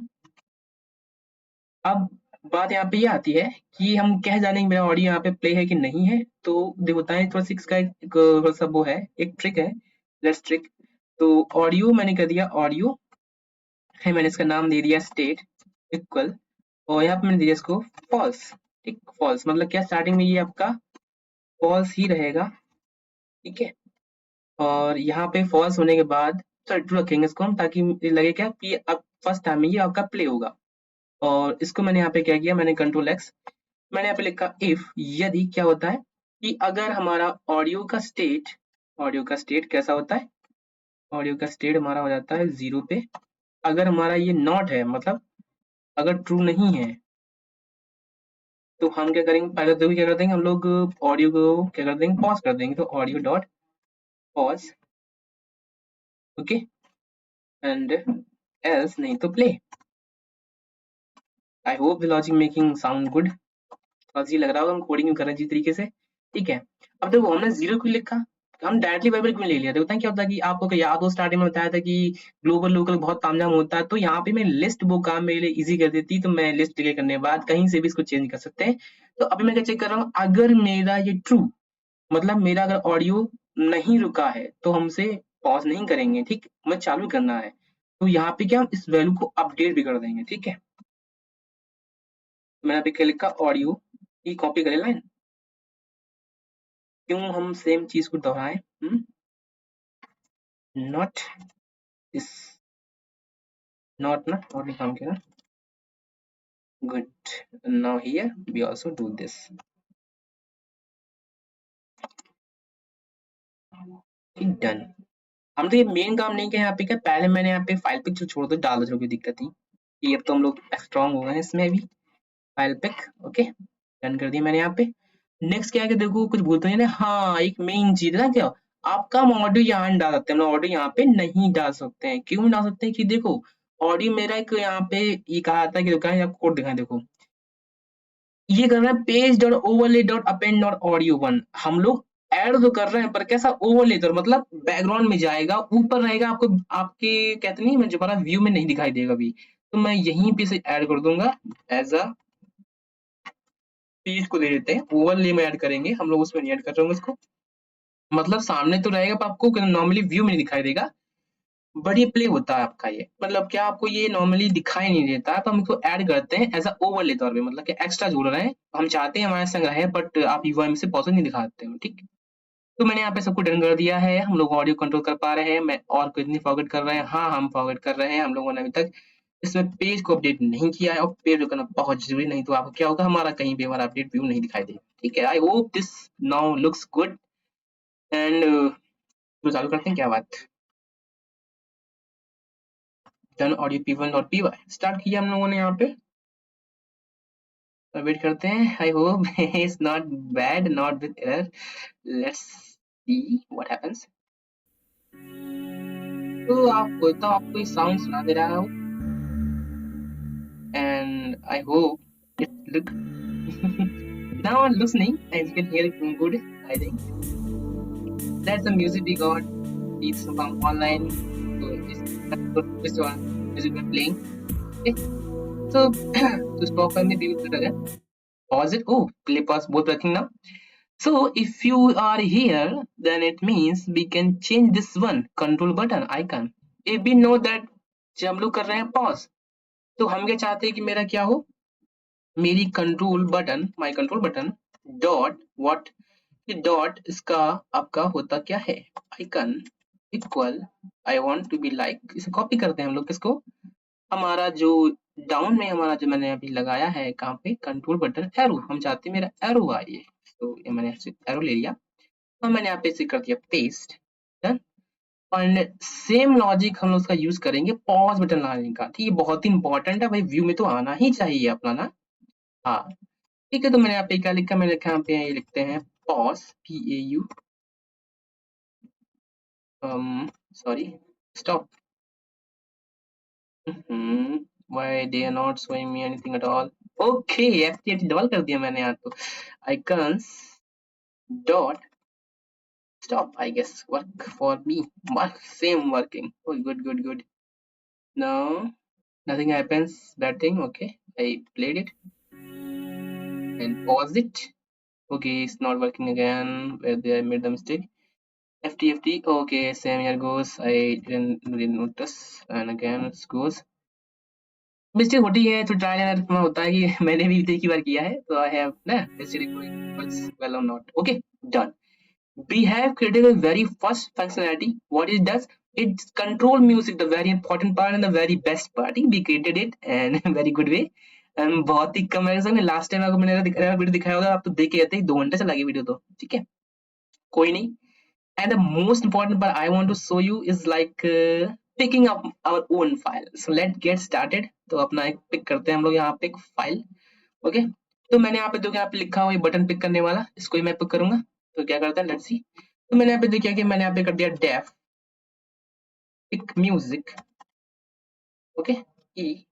अब बात यहाँ पे ये आती है कि हम कह जानेंगे मेरा ऑडियो यहाँ पे प्ले है कि नहीं है, तो देखो बताएं थोड़ा सा इसका एक थोड़ा सा वो है, एक ट्रिक है, लेट्स ट्रिक। तो ऑडियो मैंने कर दिया, ऑडियो है, मैंने इसका नाम दे दिया स्टेट इक्वल, और यहाँ पे मैंने दिया इसको फॉल्स, ठीक। फॉल्स मतलब क्या, स्टार्टिंग में ये आपका फॉल्स ही रहेगा, ठीक है। और यहाँ पे फॉल्स होने के बाद ट्रू रखेंगे इसको हम, ताकि लगे क्या कि अब फर्स्ट टाइम में ये आपका प्ले होगा। और इसको मैंने यहाँ पे क्या किया, मैंने कंट्रोल एक्स, मैंने यहाँ पे लिखा इफ, यदि क्या होता है कि अगर हमारा ऑडियो का स्टेट कैसा होता है, ऑडियो का स्टेट हमारा हो जाता है 0 पे, अगर हमारा ये नॉट है मतलब अगर ट्रू नहीं है, तो हम क्या करेंगे, पहले तो क्या कर देंगे हम लोग, ऑडियो को क्या कर देंगे, पॉज कर देंगे, तो audio dot pause, okay, and else नहीं तो play. I hope the logic making sound good, फर्जी लग रहा होगा हम कोडिंग कर रहे हैं जिस तरीके से, ठीक है। अब देखो हमने 0 क्यों लिखा, हम डायरेक्टली वेरिएबल क्यों ले लिया, देखो क्या होता है कि आपको याद हो स्टार्टिंग में बताया था कि ग्लोबल लोकल बहुत तामझाम होता है, तो यहाँ पे मैं लिस्ट वो काम मेरे लिए इजी कर देती, तो मैं लिस्ट डिक्लेयर करने के बाद कहीं से भी इसको चेंज कर सकते हैं। तो अभी मैं क्या चेक कर रहा हूँ, अगर मेरा ये ट्रू मतलब मेरा अगर ऑडियो नहीं रुका है तो हमसे पॉज नहीं करेंगे, ठीक, हमें चालू करना है। तो यहाँ पे क्या हम इस वैल्यू को अपडेट भी कर देंगे, ठीक है। मैंने अभी क्या लिखा, ऑडियो की कॉपी करें लाइन, क्यों हम सेम चीज को दोहराएं, नॉट दिस, नॉट ने काम किया, good, now here we also do this, ठीक, डन। हम तो ये मेन काम नहीं किया यहाँ पे, क्या पहले मैंने यहाँ पे फाइल पिक छोड़ दो, डाल दो, जो कोई दिक्कत नहीं, ये अब तो हम लोग स्ट्रॉन्ग हो गए हैं इसमें भी, फाइल पिक, ओके, डन कर दिया मैंने यहाँ पे। नेक्स्ट क्या है कि देखो कुछ भूलते नहीं ना, हाँ एक मेन चीज है ना, क्या आपका हम ऑडियो यहाँ नहीं डाल सकते, हम लोग ऑडियो यहाँ पे नहीं डाल सकते हैं, क्यों नहीं डाल सकते हैं कि देखो ऑडियो मेरा एक यहाँ पे ये कहा था कि दुकान आपको कोड दिखाएं, देखो ये कर रहे हैं page dot overlay dot append dot audio one, हम लोग ऐड तो कर रहे हैं पर कैसा ओवरले, तो मतलब बैकग्राउंड में जाएगा, ऊपर रहेगा, आपको आपके कहते नहीं मैं हमारा व्यू में नहीं दिखाई देगा अभी, तो मैं यहीं पे से ऐड कर दूंगा एज अ पेज को दे देते हैं, ओवरले में ऐड करेंगे हम लोग, उसमें नहीं ऐड कर रहे होंगे उसको, मतलब सामने तो रहेगा पर आपको नॉर्मली व्यू में नहीं दिखाई देगा, बट ये प्ले होता है आपका, ये मतलब क्या आपको ये नॉर्मली दिखाई नहीं देता है, तो हम इसको ऐड करते हैं एज अ ओवरले तौर पे, मतलब कि एक्स्ट्रा जोड़ रहे हैं, हम चाहते हैं हमारे संग रहे बट आप यूआई में से पॉसिबल नहीं दिखाते हो, ठीक। तो मैंने यहाँ पे सबको डन कर दिया है, हम लोग ऑडियो कंट्रोल कर पा रहे हैं, मैं और कुछ नहीं फॉरवर्ड कर रहे हैं, हाँ हम फॉरवर्ड कर रहे हैं, हम लोगों ने अभी तक इसमें पेज को अपडेट नहीं किया है, और पेज करना बहुत जरूरी, नहीं तो आपको क्या होगा, हमारा कहीं भी हमारा अपडेट व्यू नहीं दिखाई देगा, ठीक है। I hope this now looks good, and तो चालू करते हैं, क्या बात, डन ऑडियो पी1 डॉट पी वाई स्टार्ट किया हम लोगों ने यहाँ पे, वेट करते हैं, I hope it's not bad, not with error, let's see what happens. तो आप बोलता हूँ आपको ये साउंड सुना दे रहा हो, and I hope it look now it looks nahi, as you can hear it good, I think. That's the music we got. It's from online. So this one music we're playing. Okay. So to stop and maybe again. Pause it. Oh, play pause both working now. So if you are here, then it means we can change this one control button icon. If we know that जब हम लोग कर रहे हैं pause, तो हम क्या चाहते हैं कि मेरा क्या हो, मेरी control button, my control button dot what, ये डॉट इसका आपका होता क्या है, icon equal, I want to be like, इसे कॉपी करते हैं हम लोग किसको, हमारा जो डाउन में हमारा जो मैंने अभी लगाया है कहाँ पे, कंट्रोल बटन एरो, हम चाहते हैं मेरा एरो आए, तो ये मैंने एरो ले लिया, और मैंने यहाँ पे इसे कर दिया पेस्ट, डन। और सेम लॉजिक हम लोग उसका यूज करेंगे पॉज बटन लगाने का, ठीक है, बहुत ही इंपॉर्टेंट है भाई, व्यू में तो आना ही चाहिए अपना ना, हाँ, ठीक है। तो मैंने यहाँ पे क्या लिखा, मैंने लिखा यहाँ पे ये लिखते हैं pause, PAU, sorry, stop, why they are not showing me anything at all, okay, FTH double कर दिया मैंने यहाँ, तो icons dot stop, I guess work for me, work same working, oh good good good, no nothing happens, bad thing, okay, I played it and pause it, okay, it's not working again, where they made the mistake, FTFT, okay, same here goes, I didn't really notice, and again it goes, mistake होती है तो trial and error में होता है कि मैंने भी एक ही बार किया है, तो आई हैव ना वेल और not, okay, done. We have created a very first functionality. What it does, it control music, the very important part and the very best part. We created it and very good way. बहुत ही कम है, last time आपको मैंने video दिखाया होगा, आप तो देख के आते 2 घंटे चला गया वीडियो, तो ठीक है, कोई नहीं। And the most important part I want to show you is like picking up our own file. So let's get started. तो अपना एक पिक करते हैं हम लोग यहाँ पे एक फाइल, ओके। तो मैंने यहाँ पे देखो, यहाँ पे लिखा हुआ है बटन पिक करने वाला, इसको ही मैं पिक करूंगा, तो क्या करते हैं, लेट्स सी। तो मैंने यहाँ पे देखिए कि मैंने यहाँ पे कर दिया डेफ पिक म्यूजिक, ओके, ई,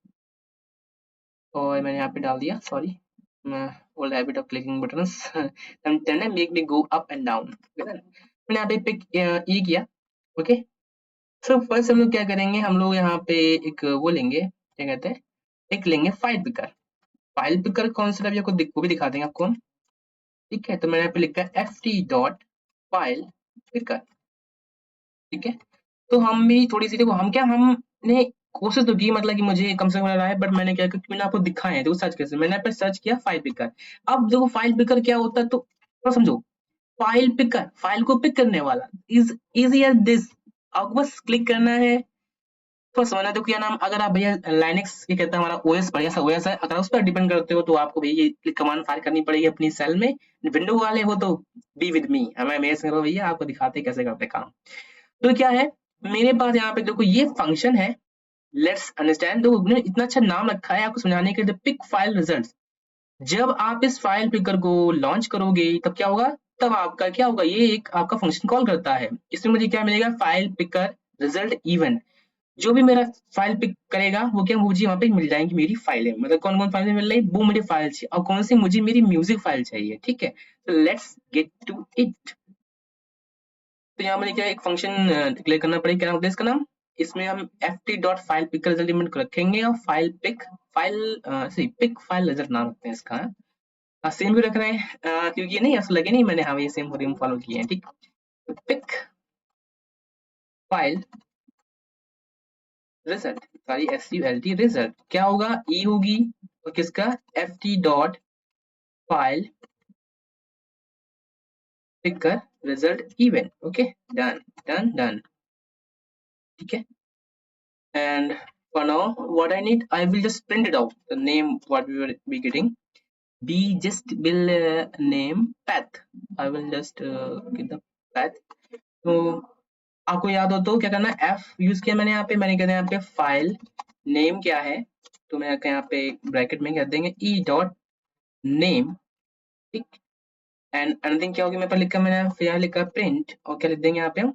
और मैंने यहाँ पे डाल दिया, sorry, old habit of clicking buttons make me go up and down, मैंने यहाँ पे पिक ई किया, ओके। सो फर्स्ट हम लोग क्या करेंगे, हम लोग यहाँ पे एक वो लेंगे, क्या कहते हैं, एक लेंगे फाइल पिकर, फाइल पिकर कौन सा आपको वो भी दिखा देंगे आपको हम, ठीक है। तो मैंने यहाँ पे लिखा है ft डॉट फाइल पिकर, ठीक है। तो हम भी थोड़ी सी देखो, हमने कोशिश तो की, मतलब कि मुझे कम से कम लग रहा है, बट मैंने क्या किया कि मैंने आपको दिखाया है, देखो सर्च कैसे, मैंने पे सर्च किया फाइल पिकर। अब देखो फाइल पिकर क्या होता है, तो थोड़ा समझो। फाइल पिकर, फाइल को पिक करने वाला, इज इजी एज दिस। आपको बस क्लिक करना है। फर्स्ट समझना, तो क्या नाम, अगर आप भैया लाइनेक्स ये कहता है हमारा ओएस बढ़िया सा ओएस है, अगर उस पर डिपेंड करते हो तो आपको भैया ये कमांड फायर करनी पड़ेगी अपनी सेल में। विंडो वाले हो तो बी विद मी, हमें मेल करो भैया, आपको दिखाते हैं कैसे करते हैं काम। तो क्या है, मेरे पास यहाँ पे देखो ये फंक्शन है। लेट्स अंडरस्टैंड, तो उन्होंने इतना अच्छा नाम रखा है आपको समझाने के लिए, पिक फाइल रिजल्ट। जब आप इस फाइल पिकर को लॉन्च करोगे तब क्या होगा, तब आपका क्या होगा, ये एक आपका फंक्शन कॉल करता है। इसमें मुझे क्या मिलेगा, फाइल पिकर रिजल्ट इवन। जो भी मेरा फाइल पिक करेगा वो क्या, मुझे वहां पे मिल जाएंगी मेरी फाइलें, मतलब कौन कौन फाइलें मिल रही, वो मेरी फाइल चाहिए, और कौन सी, मुझे मेरी म्यूजिक फाइल चाहिए, ठीक है। तो लेट्स गेट टू इट। तो यहाँ मुझे क्या एक फंक्शन डिक्लेयर करना पड़ेगा, क्या नाम होता है इसका नाम। इसमें हम ft dot file pick result element को रखेंगे, और फाइल पिक फाइल सही पिक फाइल रिजल्ट नाम रखते हैं इसका। सेम भी रख रहे हैं, क्योंकि ये नहीं ऐसा लगे नहीं मैंने, हाँ ये सेम रिम फॉलो किए हैं, ठीक। तो pick file result, sorry SULT result क्या होगा, ई होगी, और किसका, ft dot file picker result event, okay. Done done done, ठीक है। And for now, what I need, I will just print it out. The name what we will be getting. B just will name path. I will just get the path. तो आपको याद हो तो क्या करना है, F यूज किया मैंने यहाँ पे, मैंने कहना है यहाँ पे फाइल नेम क्या है, तो मैं यहाँ पे ब्रैकेट में कर देंगे E डॉट नेम, ठीक। एंड अनथिंग क्या होगी, मेरे पास लिखा मैंने, फिर यहाँ लिखा प्रिंट, और क्या लिख देंगे यहाँ पे हम,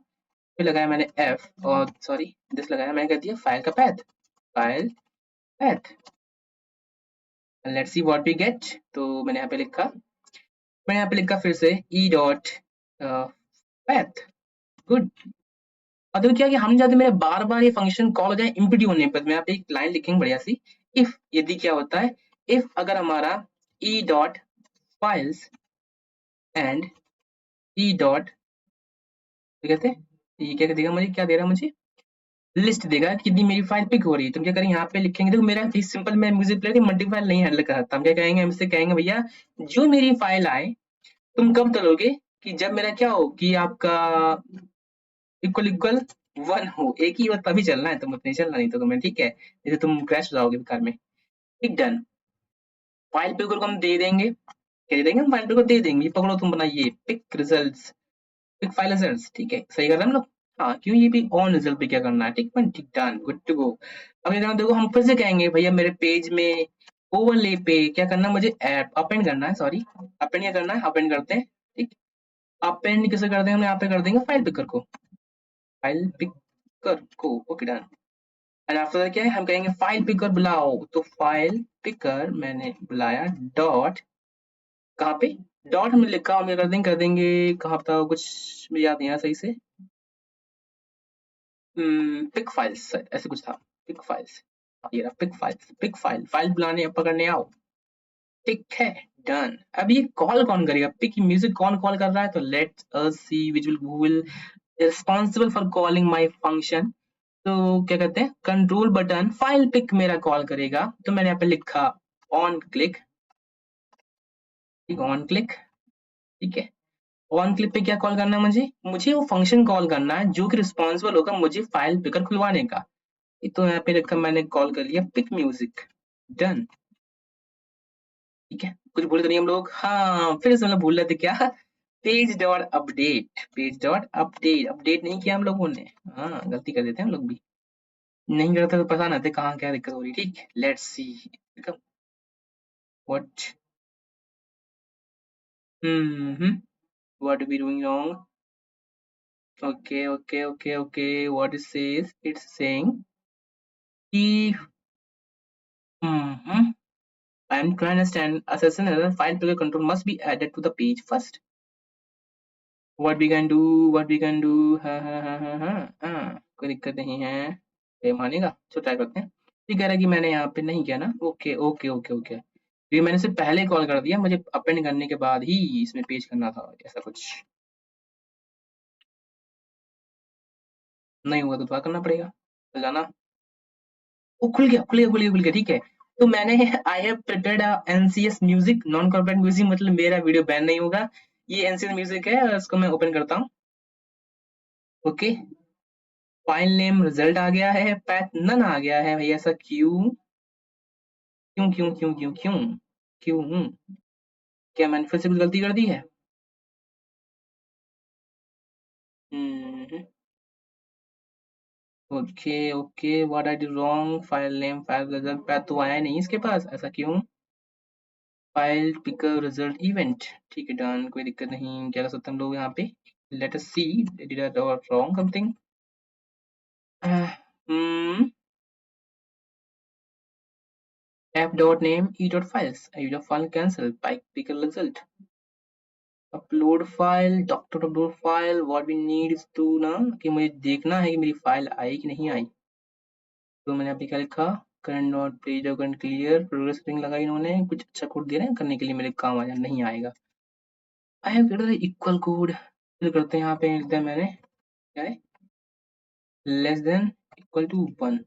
फिर लगाया मैंने F, और सॉरी दिस लगाया मैंने, कर दिया फाइल का path, file path. Let's see what we get. तो मैंने यहाँ पे लिखा, मैंने यहाँ पे लिखा फिर से ई डॉट पैथ, गुड। और देखो क्या कि हम चाहते मेरे बार बार ये फंक्शन कॉल हो जाए इम्पीटी होने पर, मैं यहाँ पे एक लाइन लिखेंगे बढ़िया सी, इफ यदि क्या होता है, इफ अगर हमारा ई dot files and E dot, कहते हैं ये क्या देगा मुझे, क्या दे रहा है मुझे, लिस्ट देगा कि कितनी मेरी फाइल पिक हो रही है। तुम क्या करेंगे, यहाँ पे लिखेंगे, देखो मेरा सिंपल, मैं म्यूजिक प्लेयर मल्टीप्लाई नहीं हैंडल कर सकता, हम क्या कहेंगे, हमसे कहेंगे भैया जो मेरी फाइल आए तुम कब तलोगे, कि जब मेरा क्या हो कि आपका इक्वल इक्वल 1 हो, एक ही हो तभी चलना है, तुम नहीं चलना, नहीं तो तुम्हें, ठीक है, जैसे तुम क्रैश हो जाओगे बेकार में, ठीक। डन, फाइल पिकर को हम दे देंगे, क्या दे देंगे, हम फाइल पिकर को दे देंगे, पकड़ो तुम बनाइए pick results, pick file results, ठीक है, सही कर रहे हैं हम लोग। हाँ, क्यों, ये भी ऑन रिजल्ट पे क्या करना है, ठीक है, ठीक। Done, good to go. अब क्या करना, देखो हम फिर से कहेंगे भैया मेरे पेज में ओवरले पे क्या करना, मुझे अपेंड करना है, सॉरी अपेंड क्या करना है, अपेंड करते हैं, ठीक। अपेंड कैसे करते हैं, हम यहाँ पे कर देंगे फाइल पिकर को, फाइल पिकर को, ओके डन। एंड आफ्टर क्या है, हम कहेंगे फाइल पिकर बुलाओ, तो फाइल पिकर मैंने बुलाया, डॉट कहाँ पे, डॉट में लिखा, हम कर देंगे कहाँ था, कुछ मुझे याद नहीं आया सही से, पिक फाइल्स ऐसे कुछ था, पिक फाइल्स, ये रहा pick files, pick file, file बुलाने पकड़ने आओ, ठीक है। डन। अब ये कॉल कौन करेगा, पिक म्यूजिक कौन कॉल कर रहा है, तो let's us see which will responsible for calling my function. तो क्या कहते हैं, कंट्रोल बटन फाइल पिक मेरा कॉल करेगा, तो मैंने यहाँ पे लिखा ऑन क्लिक, ठीक, ऑन क्लिक, ठीक है। ऑन क्लिक पे क्या कॉल करना है, मुझे मुझे वो फंक्शन कॉल करना है जो कि रिस्पॉन्सिबल होगा मुझे फाइल पिकर खुलवाने का। तो यहाँ पे रखा मैंने, कॉल कर लिया पिक म्यूजिक, डन, ठीक है। कुछ भूल तो नहीं हम लोग, हाँ फिर से मतलब भूल रहे थे क्या, page dot update, page dot update, update नहीं किया हम लोगों ने, हाँ गलती कर देते हैं हम लोग भी, नहीं करते तो पता ना थे कहाँ क्या दिक्कत हो रही, ठीक। Let's see what, what we doing wrong, okay, what it says, it's saying कि mm-hmm, I'm trying to understand assassin error, file picker control must be added to the page first, what we can do, हाँ कोई दिक्कत नहीं है, ये मानेगा, चलो try करते हैं। ये कह रहा है कि मैंने यहाँ पे नहीं किया ना, ओके, ये मैंने सिर्फ पहले कॉल कर दिया, मुझे अपेंड करने के बाद ही इसमें पेज करना था, ऐसा कुछ। नहीं होगा तो दोबारा करना पड़ेगा, तो जाना। वो खुल गया, खुल गया, खुल गया, खुल गया, ठीक है। तो मैंने I have prepared NCS music, non copyright music, मतलब मेरा वीडियो बैन नहीं होगा। ये एनसीएस म्यूजिक है, इसको मैं ओपन करता हूँ। ओके, फाइल नेम रिजल्ट आ गया है, पैथ नन आ गया है भैया, ऐसा क्यों? क्यों क्यों क्यों क्यों क्यों क्यों क्या मैंने फिर से कुछ गलती कर दी है? Okay okay, what I did wrong, file name, file result, path तो आया नहीं इसके पास, ऐसा क्यों? फाइल पिकर रिजल्ट इवेंट, ठीक है, डन, कोई दिक्कत नहीं। क्या कर सकते हैं हम लोग यहाँ पे? Let us see, did I do wrong something? Hmm, app dot name e dot files, user file cancel, pipe picker result, upload file, doctor upload file, what we need is to ना कि मुझे देखना है कि मेरी file आई कि नहीं आई। तो मैंने अभी क्या लिखा, current not page current clear, progress setting लगाई इन्होंने, कुछ अच्छा कोड दे रहे हैं करने के लिए, मेरे काम आ जाए, नहीं आएगा। I have created equal code, फिर करते हैं यहाँ पे, लिखते हैं मैंने क्या है, लेस देन इक्वल टू 1,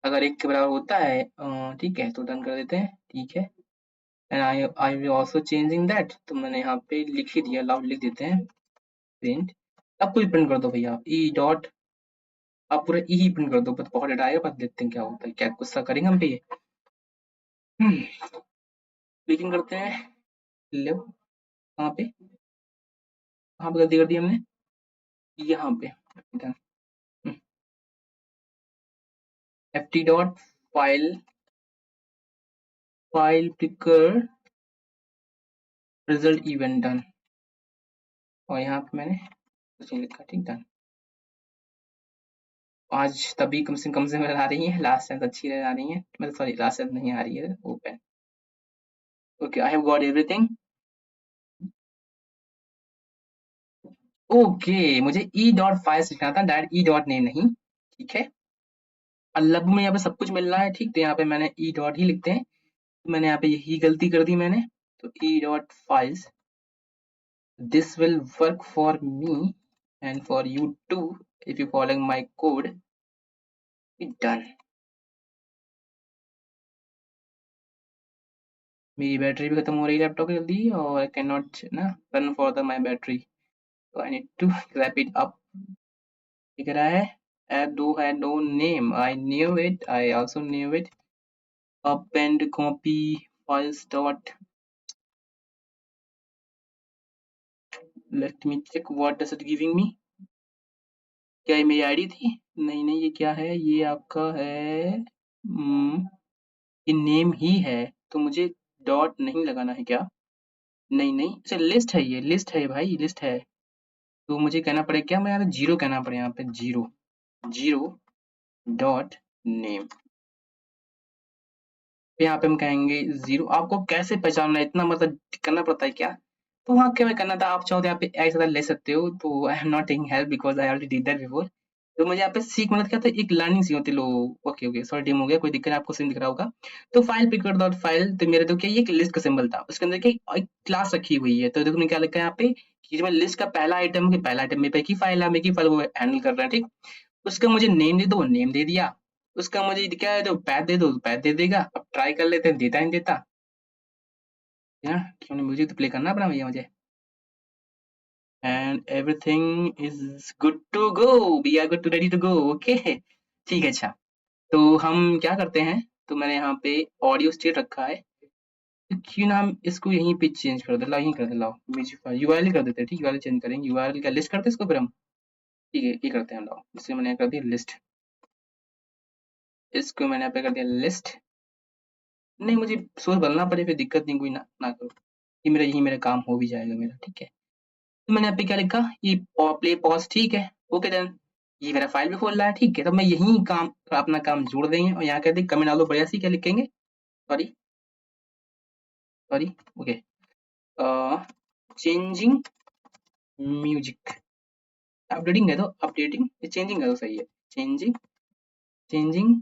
अगर एक के बराबर होता है ठीक है, तो डन कर देते हैं, ठीक है। And I will also changing that, तो मैंने यहाँ पे लिख ही दिया, लाउड लिख देते हैं, प्रिंट। अब कुछ प्रिंट कर दो भैया, ई डॉट, आप पूरा ई ही प्रिंट कर दो, बस बहुत डेटा आएगा, बस देखते हैं क्या होता है, क्या गुस्सा करेंगे हम पे ये। क्लिकिंग करते हैं, ले कहाँ पे, कहाँ पे गलती कर दी हमने, यहाँ पे, F T dot file, file picker result event done, और यहाँ पे मैंने कुछ नहीं लिखा, ठीक डन। आज तभी कम से आ रही है, लास्ट टाइम अच्छी आ रही है, मतलब सॉरी लास्ट टाइम नहीं आ रही है open. Okay, I have got everything. Okay, मुझे ई डॉट फाइल्स लिखना था, डायरेक्ट ई डॉट नेम नहीं, ठीक है। अल्लाह में यहाँ पे सब कुछ मिल रहा है, ठीक, तो यहाँ पे मैंने ई डॉट ही लिखते हैं, तो मैंने यहाँ पे यही गलती कर दी मैंने, तो E dot files, this will work for me and for you too if you following my code, done. मेरी बैटरी भी खत्म हो रही है लैपटॉप की जल्दी, और आई कैन नॉट ना run for the my battery, तो I need to wrap it up. दिख रहा है, add do had no name, I knew it, I also knew it, append copy files dot, let me check what does it giving me, क्या ये मेरी ID थी? नहीं नहीं, ये क्या है, ये आपका है, ये नेम ही है, तो मुझे डॉट नहीं लगाना है क्या? नहीं नहीं, अच्छा लिस्ट है, ये लिस्ट है भाई, लिस्ट है, तो मुझे कहना पड़ेगा क्या, मैं यहाँ पे जीरो कहना पड़ेगा, यहाँ पे जीरो, जीरो डॉट नेम, यहाँ पे हम कहेंगे जीरो। आपको कैसे पहचानना है, इतना मतलब करना पड़ता है क्या? तो वहाँ क्या मैं करना था, आप चाहो तो यहाँ पे ऐसा ले सकते हो, तो I am not taking help because I already did that before. तो मुझे यहाँ पे सीख मतलब क्या था, एक लर्निंग सी होती लो। ओके ओके, सॉरी डिम हो गया, कोई दिक्कत नहीं, आपको सीन दिख रहा होगा। तो फाइल पिकर डॉट फाइल, तो मेरे तो क्या, ये एक लिस्ट का सिंबल था, उसके अंदर क्या एक क्लास रखी हुई है, तो देखो मैंने क्या लिखा है यहाँ पे, कि जो मैं लिस्ट का पहला आइटम के पहला आइटम में पे की फाइल है, मेरी फाइल वो हैंडल कर रहा है, ठीक। उसका मुझे नेम दे दो, नेम दे दिया। उसका मुझे क्या है, तो पैथ दे दो, पैथ दे देगा। अब ट्राई कर लेते हैं, देता नहीं देता, है ना, क्यों नहीं, म्यूजिक तो प्ले करना पड़ा भैया मुझे। And everything is good to go, we are good to ready to go, okay, ठीक है। अच्छा, तो हम क्या करते हैं, तो मैंने यहाँ पे ऑडियो स्टेट रखा है, तो क्यों ना हम इसको यहीं पे चेंज कर दे, लाओ यहीं कर दे, लाओ म्यूजिक यूआरएल कर देते हैं, ठीक, यूआरएल चेंज करेंगे, यूआरएल का लिस्ट करते हैं इसको फिर हम, ठीक है, ये करते हैं, लाओ इससे मैंने कर दिया लिस्ट, इसको मैंने यहाँ पे कर दिया लिस्ट। नहीं, मुझे सोच बदलना पड़े फिर दिक्कत नहीं, कोई ना ना करो, ये मेरा यही मेरा काम हो भी जाएगा मेरा, ठीक है। तो मैंने यहाँ पे क्या लिखा, ये प्ले पॉज, ठीक है, ओके डन। ये मेरा फाइल भी खोल रहा है, ठीक है, तो मैं यही काम अपना काम जोड़ देंगे, और यहाँ कहते कमेंट डालो बढ़िया सी, क्या लिखेंगे, sorry sorry, okay, changing music, updating है तो अपडेटिंग, चेंजिंग है तो सही है, changing, changing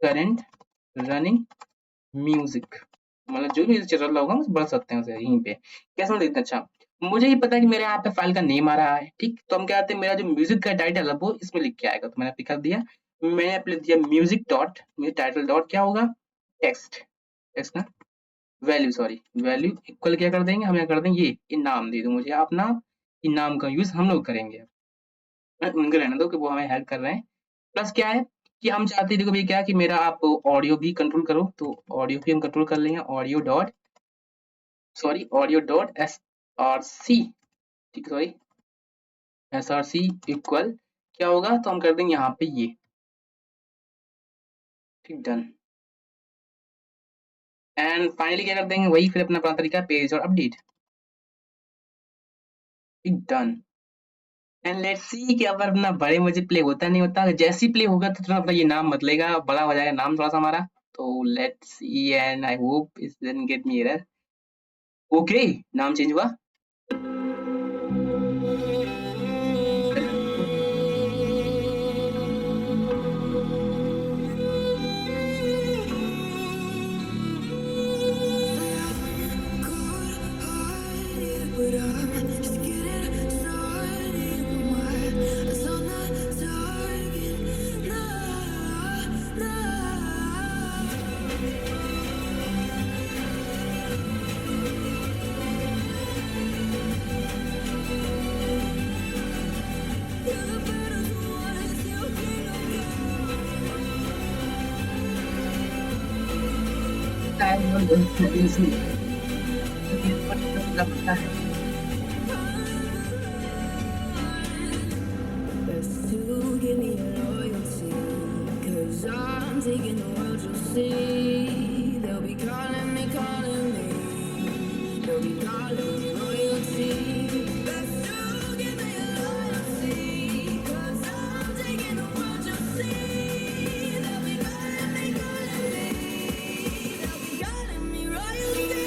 current running music, मतलब जो भी चल रहा होगा बढ़ सकते हैं उसे यहीं पे, कैसे देखते हैं। अच्छा, मुझे ही पता है कि मेरे यहाँ पे फाइल का नेम आ रहा है, ठीक? तो हम क्या करते हैं, मेरा जो म्यूज़िक का टाइटल है वो इसमें लिख के आएगा, तो मैंने पिक कर दिया। मैंने यहाँ पे लिख दिया म्यूज़िक डॉट, मेरा टाइटल डॉट क्या होगा? टेक्स्ट, टेक्स्ट ना वैल्यू, सॉरी वैल्यू इक्वल क्या कर देंगे, हम यहाँ कर देंगे ये इनाम दे दो मुझे आप नाम, इनाम का यूज़ हम लोग करेंगे। उनको रहने दो कि वो हमें हेल्प कर रहे हैं। प्लस क्या है कि हम चाहते हैं, देखो भई क्या है कि मेरा आप ऑडियो भी कंट्रोल करो, तो ऑडियो भी हम कंट्रोल कर लेंगे, ऑडियो डॉट एसआरसी, ठीक है, सॉरी एसआरसी इक्वल क्या होगा, तो हम कर देंगे यहाँ पे ये, ठीक, डन। एंड फाइनली क्या कर देंगे, वही फिर अपना पुराना तरीका पेज और अपडेट, ठीक, डन। एंड लेट्स सी कि अगर अपना बड़े मुझे प्ले होता नहीं होता, जैसे ही प्ले होगा तो तुरंत अपना ये नाम बदलेगा, बड़ा हो जाएगा नाम थोड़ा सा हमारा। तो let's see and I hope it doesn't get me error. Okay, नाम चेंज हुआ। Best to give me your loyalty, 'cause I'm taking the world, you'll see. They'll be calling me, they'll be calling me royalty. Best to give me your loyalty, 'cause I'm taking the world, you'll see. They'll be calling me, they'll be calling me royalty.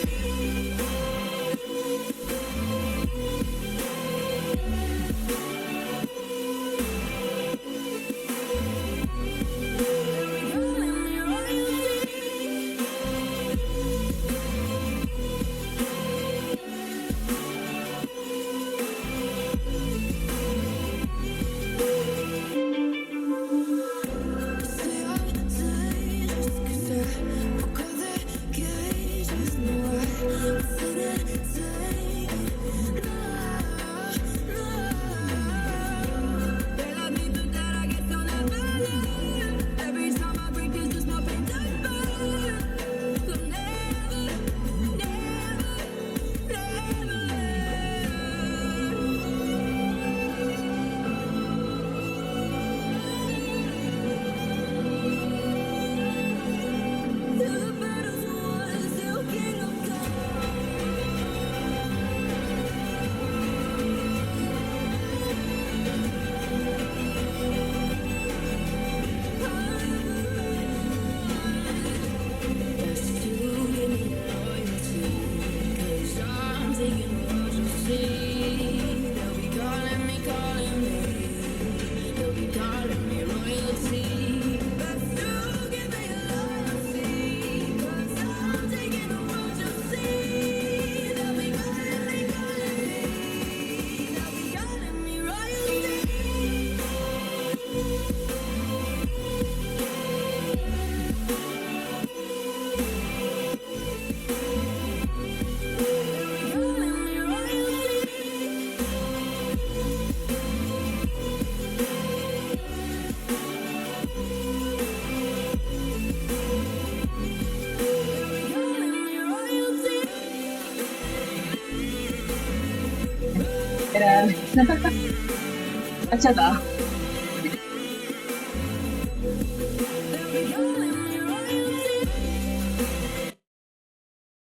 अच्छा था।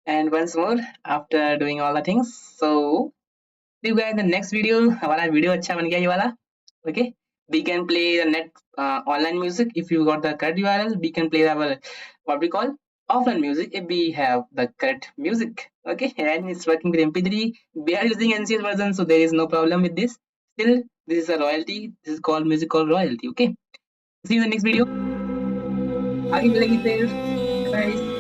And once more, after doing all the things, so see you guys in the next video. हमारा video अच्छा बन गया ये वाला. Okay, we can play the net online music if you got the correct URL. We can play our what we call offline music if we have the correct music. Okay, and it's working with MP3. We are using NCS version, so there is no problem with this. Still, this is a royalty. This is called music called royalty. Okay, see you in the next video. आगे मिलेंगे फिर. Bye.